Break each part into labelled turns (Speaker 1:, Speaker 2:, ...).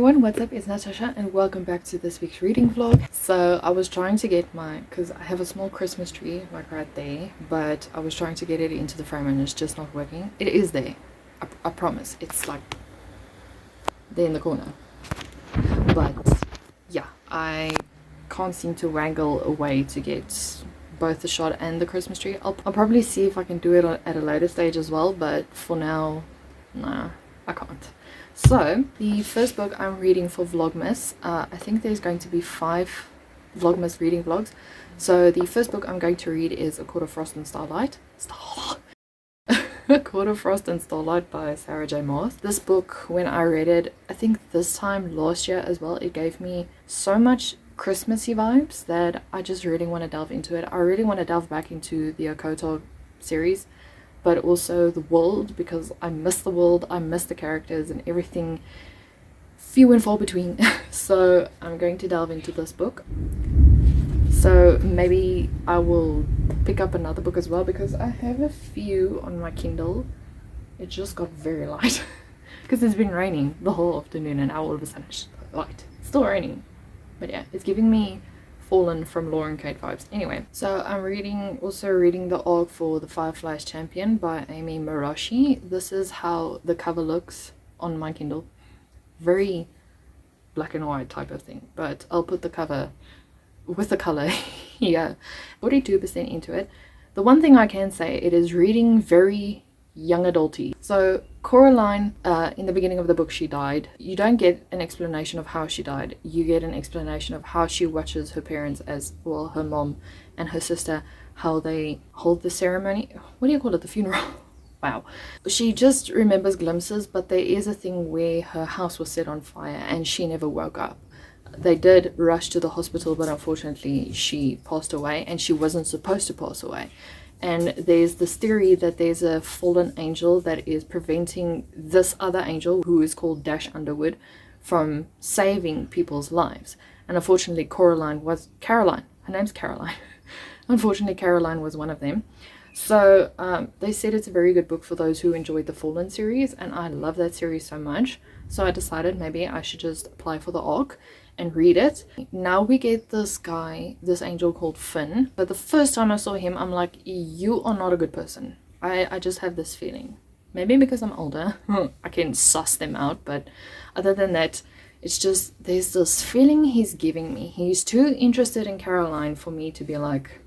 Speaker 1: everyone, what's up? It's Natasha and welcome back to this week's reading vlog. So I was trying to get because I have a small Christmas tree like right there, but I was trying to get it into the frame and it's just not working. It is there, I promise. It's like there in the corner, but yeah, I can't seem to wangle a way to get both the shot and the Christmas tree. I'll probably see if I can do it at a later stage as well, but for now, nah, I can't. So the first book I'm reading for Vlogmas, I think there's going to be 5 Vlogmas reading vlogs. So the first book I'm going to read is A Court of Frost and Starlight. A Court of Frost and Starlight by Sarah J Maas. This book, when I read it, I think this time last year as well, it gave me so much Christmassy vibes that I just really want to delve into it. I really want to delve back into the Akoto series, but also the world, because I miss the world, I miss the characters and everything few and far between. So I'm going to delve into this book. So maybe I will pick up another book as well, because I have a few on my Kindle. It just got very light because it's been raining the whole afternoon and now all of a sudden it's light. It's still raining, but yeah, it's giving me Fallen from Lauren Kate vibes. Anyway, so I'm also reading the arc for The Firefly's Champion by Amy Marashi. This is how the cover looks on my Kindle. Very black and white type of thing, but I'll put the cover with the color here. 42% into it. The one thing I can say, it is reading very young adulty. So Coraline, in the beginning of the book, she died. You don't get an explanation of how she died. You get an explanation of how she watches her parents, as well, her mom and her sister, how they hold the ceremony. What do you call it? The funeral. Wow. She just remembers glimpses, but there is a thing where her house was set on fire and she never woke up. They did rush to the hospital, but unfortunately she passed away, and she wasn't supposed to pass away. And there's this theory that there's a fallen angel that is preventing this other angel, who is called Dash Underwood, from saving people's lives. And unfortunately Caroline, her name's Caroline. Unfortunately Caroline was one of them. So they said it's a very good book for those who enjoyed the Fallen series, and I love that series so much. So I decided maybe I should just apply for the arc and read it. Now we get this angel called Finn, but the first time I saw him, I'm like, you are not a good person. I just have this feeling. Maybe because I'm older, I can suss them out, but other than that, it's just, there's this feeling he's giving me. He's too interested in Caroline for me to be like,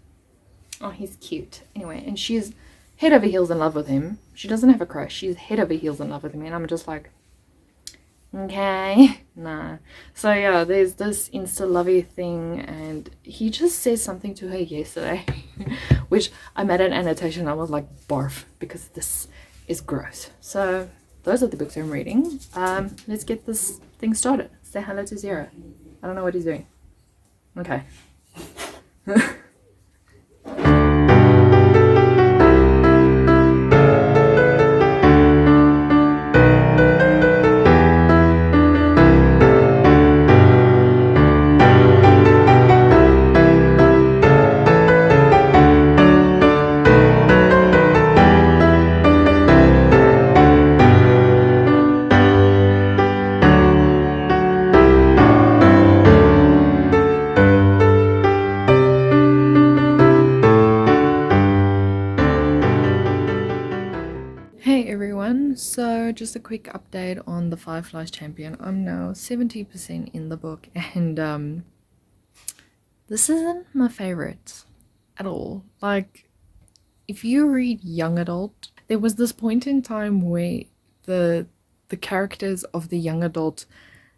Speaker 1: oh, he's cute. Anyway, and she's head over heels in love with him. She doesn't have a crush. She's head over heels in love with him, and I'm just like, okay, nah. So yeah, there's this insta-lovey thing, and he just said something to her yesterday which I made an annotation. I was like, barf, because this is gross. So those are the books I'm reading. Let's get this thing started. Say hello to Zero. I don't know what he's doing. Okay. So just a quick update on The Firefly's Champion. I'm now 70% in the book, and this isn't my favorite at all. Like, if you read young adult, there was this point in time where the characters of the young adult,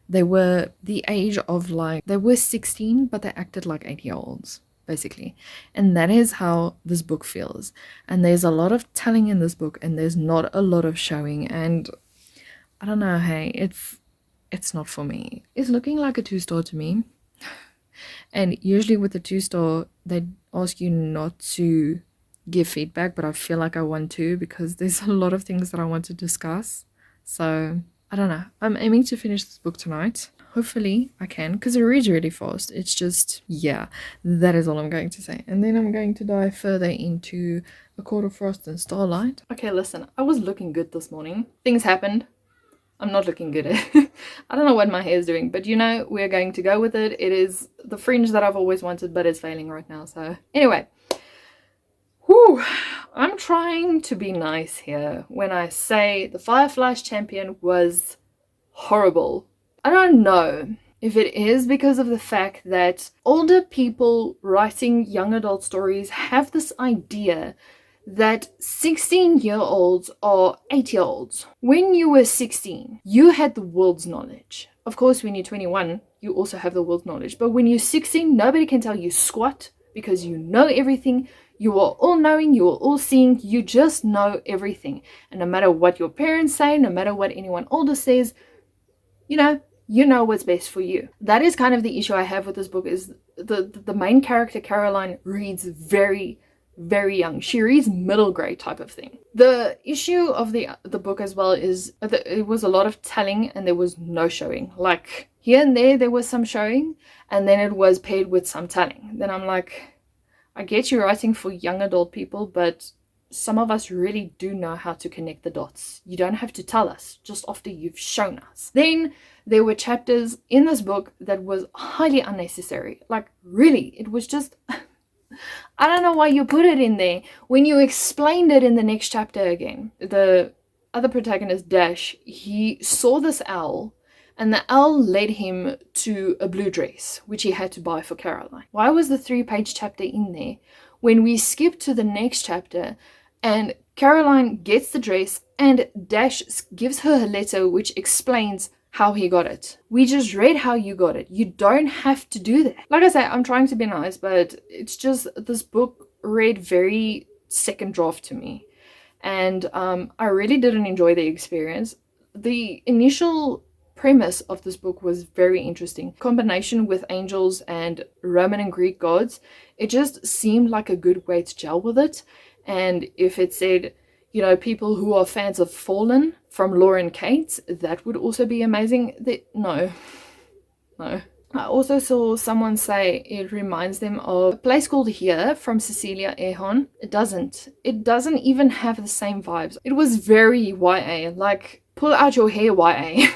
Speaker 1: they were the age of, like, they were 16 but they acted like 8-year-olds. Basically, and that is how this book feels. And there's a lot of telling in this book, and there's not a lot of showing, and I don't know, hey, it's not for me. It's looking like a 2-star to me. And usually with a 2-star, they ask you not to give feedback, but I feel like I want to, because there's a lot of things that I want to discuss. So I don't know, I'm aiming to finish this book tonight. Hopefully I can, because it reads really fast. It's just, yeah, that is all I'm going to say. And then I'm going to dive further into A Court of Frost and Starlight. Okay, listen, I was looking good this morning. Things happened. I'm not looking good. I don't know what my hair is doing, but you know, we're going to go with it. It is the fringe that I've always wanted, but it's failing right now. So anyway, whew, I'm trying to be nice here when I say the Fireflies Champion was horrible. I don't know if it is because of the fact that older people writing young adult stories have this idea that 16-year-olds are 8-year-olds. When you were 16, you had the world's knowledge. Of course, when you're 21, you also have the world's knowledge. But when you're 16, nobody can tell you squat because you know everything. You are all knowing, you are all seeing, you just know everything. And no matter what your parents say, no matter what anyone older says, you know what's best for you. That is kind of the issue I have with this book, is the main character, Caroline, reads very young. She reads middle grade type of thing. The issue of the book as well is that it was a lot of telling and there was no showing. Like here and there was some showing, and then it was paired with some telling. Then I'm like, I get you're writing for young adult people, but some of us really do know how to connect the dots. You don't have to tell us, just after you've shown us. Then there were chapters in this book that was highly unnecessary. Like really, it was just I don't know why you put it in there when you explained it in the next chapter again. The other protagonist, Dash, he saw this owl, and the owl led him to a blue dress, which he had to buy for Caroline. Why was the 3-page chapter in there when we skip to the next chapter and Caroline gets the dress and Dash gives her a letter which explains how he got it? We just read how you got it. You don't have to do that. Like I say, I'm trying to be nice, but it's just this book read very second draft to me. And I really didn't enjoy the experience. The initial premise of this book was very interesting. Combination with angels and Roman and Greek gods. It just seemed like a good way to gel with it. And if it said, you know, people who are fans of Fallen from Lauren Cates, that would also be amazing. No. I also saw someone say it reminds them of a place called Here from Cecilia Ahern. It doesn't even have the same vibes. It was very YA, like pull out your hair YA.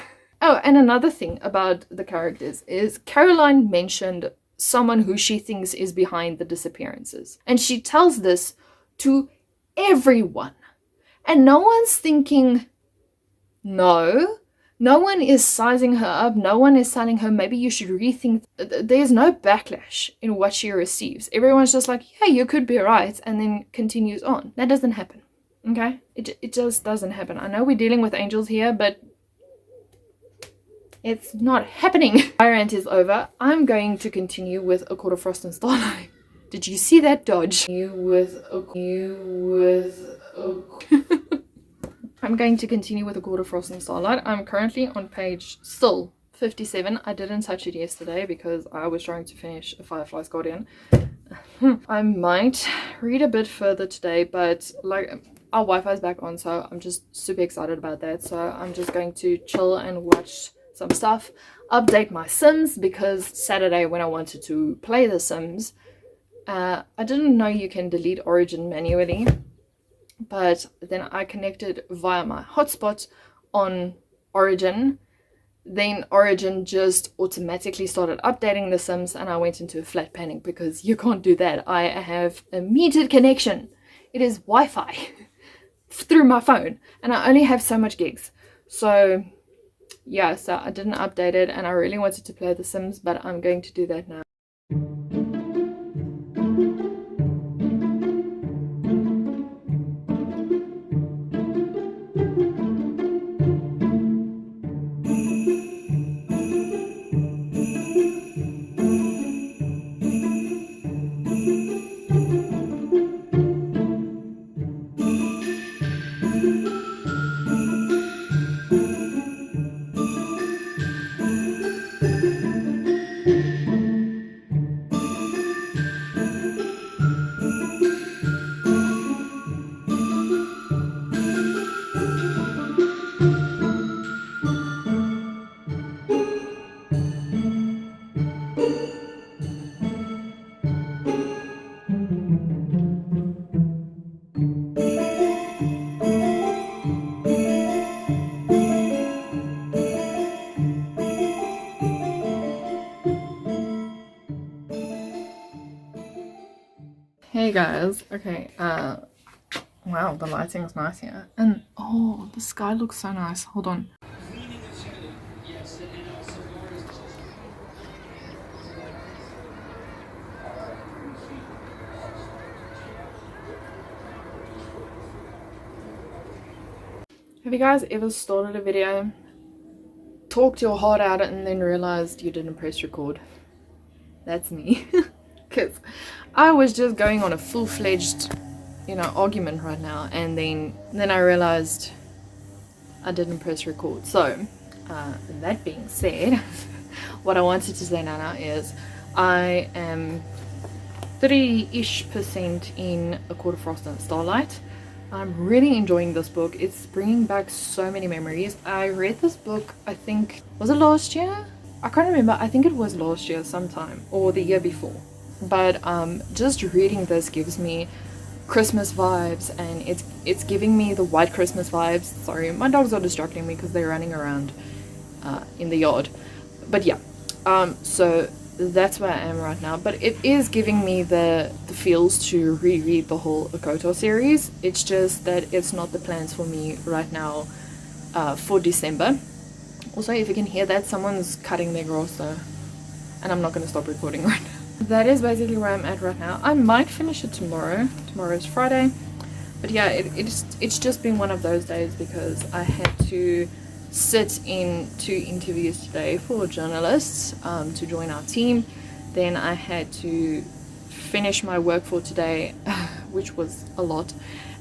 Speaker 1: Oh, and another thing about the characters is Caroline mentioned someone who she thinks is behind the disappearances. And she tells this to everyone. And no one's thinking, no one is sizing her up. No one is telling her, maybe you should rethink. There's no backlash in what she receives. Everyone's just like, yeah, you could be right, and then continues on. That doesn't happen, okay? It just doesn't happen. I know we're dealing with angels here, but it's not happening. My rant is over. I'm going to continue with A Court of Frost and Starlight. Did you see that dodge? I'm going to continue with A Court of Frost and Starlight. I'm currently on page still 57. I didn't touch it yesterday because I was trying to finish A Firefly's Guardian. I might read a bit further today, but like our Wi-Fi is back on, so I'm just super excited about that. So I'm just going to chill and watch some stuff, update my Sims, because Saturday when I wanted to play The Sims, I didn't know you can delete Origin manually, but then I connected via my hotspot on Origin. Then Origin just automatically started updating The Sims, and I went into a flat panic because you can't do that. I have a metered connection. It is Wi-Fi through my phone, and I only have so much gigs. So yeah, so I didn't update it, and I really wanted to play The Sims, but I'm going to do that now. guys, okay, wow, the lighting is nice here, and oh, the sky looks so nice. Hold on. Have you guys ever started a video, talked your heart out, and then realized you didn't press record? That's me. Because I was just going on a full-fledged, argument right now, and then I realized I didn't press record. So that being said, what I wanted to say now is I am 30-ish% in A Court of Frost and Starlight. I'm really enjoying this book. It's bringing back so many memories. I read this book, I think, was it last year? I can't remember. I think it was last year sometime, or the year before. But just reading this gives me Christmas vibes, and it's giving me the white Christmas vibes. Sorry, my dogs are distracting me because they're running around in the yard. But yeah, so that's where I am right now. But it is giving me the feels to reread the whole Akoto series. It's just that it's not the plans for me right now for December. Also, if you can hear that, someone's cutting their grass though, and I'm not going to stop recording right now. That is basically where I'm at right now. I might finish it tomorrow. Tomorrow's Friday. But yeah, it's just been one of those days because I had to sit in 2 interviews today for journalists to join our team. Then I had to finish my work for today, which was a lot.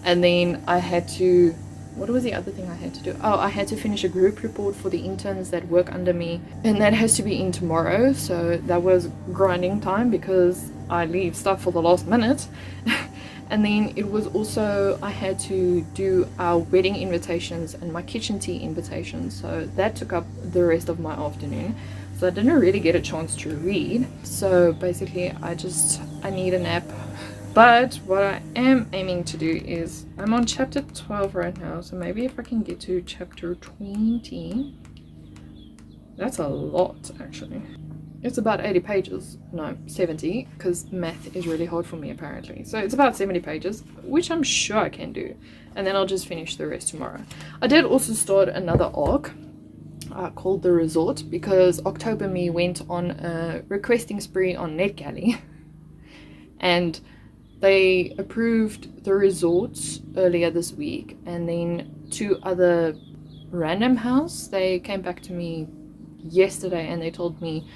Speaker 1: And then I had to... What was the other thing I had to do? Oh, I had to finish a group report for the interns that work under me, and that has to be in tomorrow. So that was grinding time because I leave stuff for the last minute. And then it was also, I had to do our wedding invitations and my kitchen tea invitations. So that took up the rest of my afternoon. So I didn't really get a chance to read. So basically I need a nap. But what I am aiming to do is, I'm on chapter 12 right now, so maybe if I can get to chapter 20, that's a lot actually. It's about 80 pages, no, 70, because math is really hard for me apparently. So it's about 70 pages, which I'm sure I can do, and then I'll just finish the rest tomorrow. I did also start another arc called The Resort, because October Me went on a requesting spree on NetGalley, and they approved The Resorts earlier this week, and then 2 other Random House, they came back to me yesterday and they told me,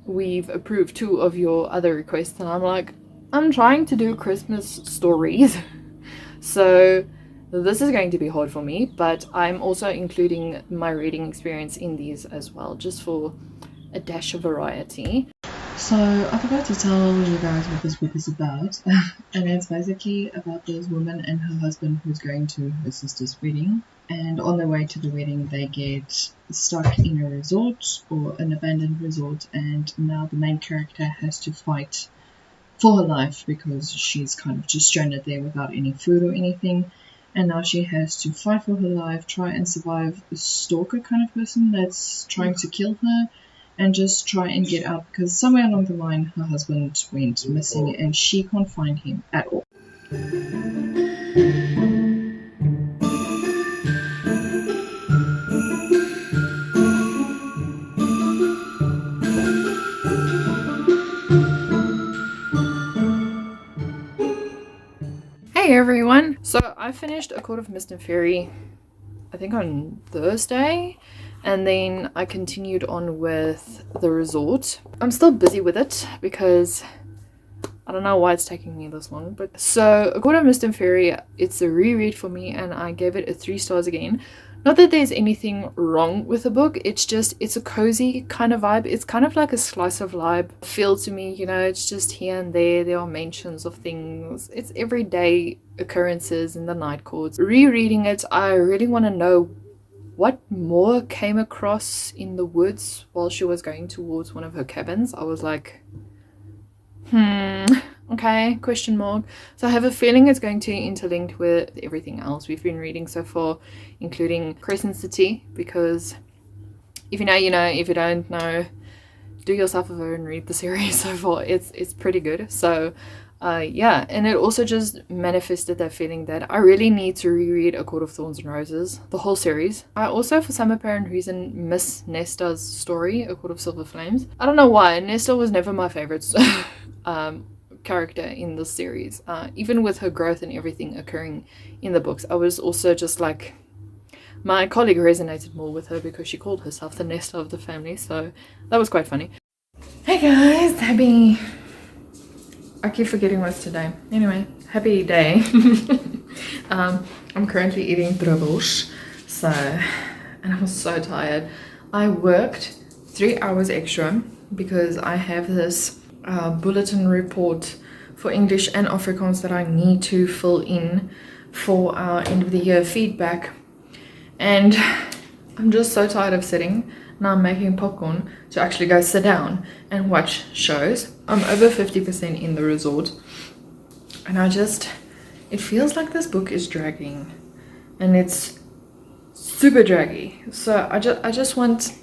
Speaker 1: we've approved 2 of your other requests. And I'm like, I'm trying to do Christmas stories. So this is going to be hard for me, but I'm also including my reading experience in these as well, just for a dash of variety. So I forgot to tell you guys what this book is about, and it's basically about this woman and her husband who's going to her sister's wedding, and on their way to the wedding they get stuck in a resort, or an abandoned resort, and now the main character has to fight for her life because she's kind of just stranded there without any food or anything, and now she has to fight for her life, try and survive a stalker kind of person that's trying to kill her, and just try and get out because somewhere along the line her husband went missing and she can't find him at all. Hey everyone! So I finished A Court of Mist and Fairy, I think on Thursday, and then I continued on with The Resort. I'm still busy with it because I don't know why it's taking me this long, but so A Court of Mist and Fairy, it's a reread for me, and I gave it a 3 stars again. Not that there's anything wrong with the book, it's just, it's a cozy kind of vibe. It's kind of like a slice of life feel to me, you know, it's just here and there are mentions of things. It's everyday occurrences in the night courts. Rereading it, I really want to know what more came across in the woods while she was going towards one of her cabins. I was like, okay, question mark. So I have a feeling it's going to interlink with everything else we've been reading so far, including Crescent City, because if you know, you know, if you don't know, do yourself a favor and read the series so far. It's pretty good. So Yeah, and it also just manifested that feeling that I really need to reread A Court of Thorns and Roses, the whole series. I also, for some apparent reason, miss Nesta's story, A Court of Silver Flames. I don't know why. Nesta was never my favorite character in the series. Even with her growth and everything occurring in the books, I was also just like, my colleague resonated more with her because she called herself the Nesta of the family, so that was quite funny. Hey guys, I keep forgetting what's today. Anyway, happy day. I'm currently eating drubbels, and I'm so tired. I worked 3 hours extra because I have this bulletin report for English and Afrikaans that I need to fill in for our end of the year feedback. And I'm just so tired of sitting. Now I'm making popcorn to actually go sit down and watch shows. I'm over 50% in the resort. And it feels like this book is dragging. And it's super draggy. So I just want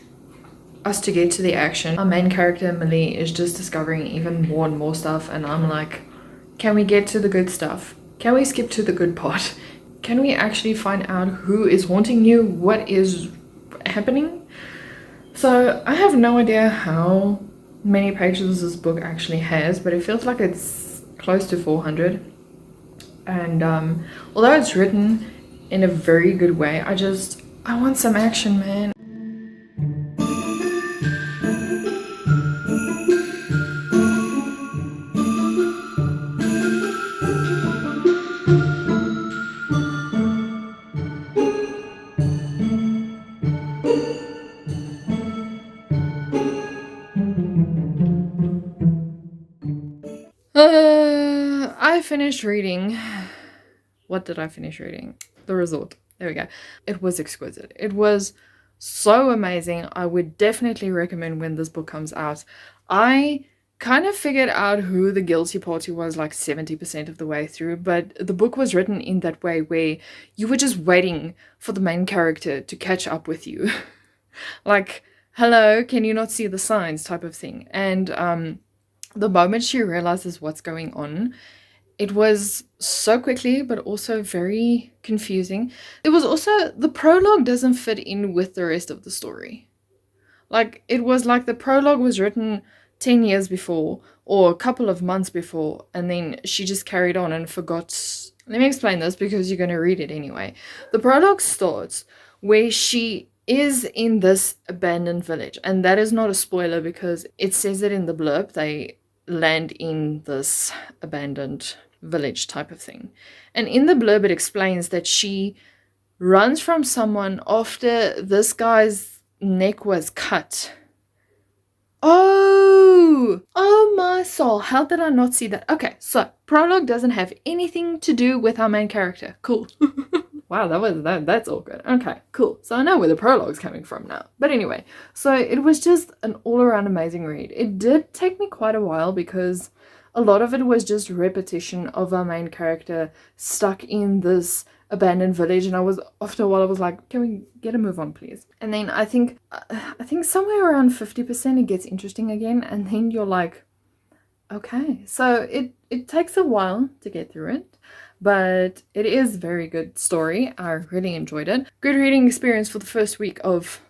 Speaker 1: us to get to the action. Our main character, Millie, is just discovering even more and more stuff. And I'm like, can we get to the good stuff? Can we skip to the good part? Can we actually find out who is haunting you? What is happening? So I have no idea how many pages this book actually has, but it feels like it's close to 400. And although it's written in a very good way, I want some action, man. I finished reading. What did I finish reading? The Resort. There we go. It was exquisite. It was so amazing. I would definitely recommend when this book comes out. I kind of figured out who the guilty party was like 70% of the way through, but the book was written in that way where you were just waiting for the main character to catch up with you. Like, hello, can you not see the signs type of thing. And the moment she realizes what's going on, it was so quickly, but also very confusing. It was also, the prologue doesn't fit in with the rest of the story. Like, it was like the prologue was written 10 years before, or a couple of months before, and then she just carried on and forgot. Let me explain this because you're going to read it anyway. The prologue starts where she is in this abandoned village, and that is not a spoiler because it says it in the blurb. They land in this abandoned village type of thing, and in the blurb it explains that she runs from someone after this guy's neck was cut. Oh my soul, how did I not see that? Okay, so prologue doesn't have anything to do with our main character. Cool. Wow, that's awkward. Okay, cool. So I know where the prologue's coming from now. But anyway, so it was just an all-around amazing read. It did take me quite a while because a lot of it was just repetition of our main character stuck in this abandoned village, and after a while I was like, can we get a move on, please? And then I think somewhere around 50% it gets interesting again, and then you're like, okay. So it takes a while to get through it, but it is a very good story. I really enjoyed it. Good reading experience for the first week of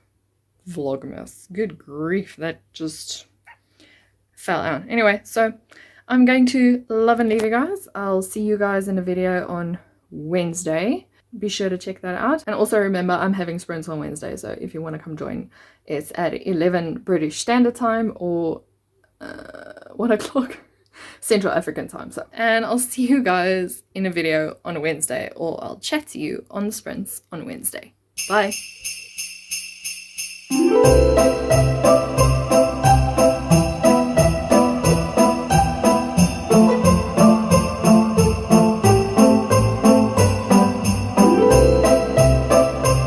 Speaker 1: Vlogmas. Good grief, that just fell out. Anyway, so I'm going to love and leave you guys. I'll see you guys in a video on Wednesday. Be sure to check that out. And also remember, I'm having sprints on Wednesday, so if you want to come join, it's at 11 British Standard Time or 1 o'clock Central African time. So, and I'll see you guys in a video on Wednesday, or I'll chat to you on the sprints on Wednesday. Bye.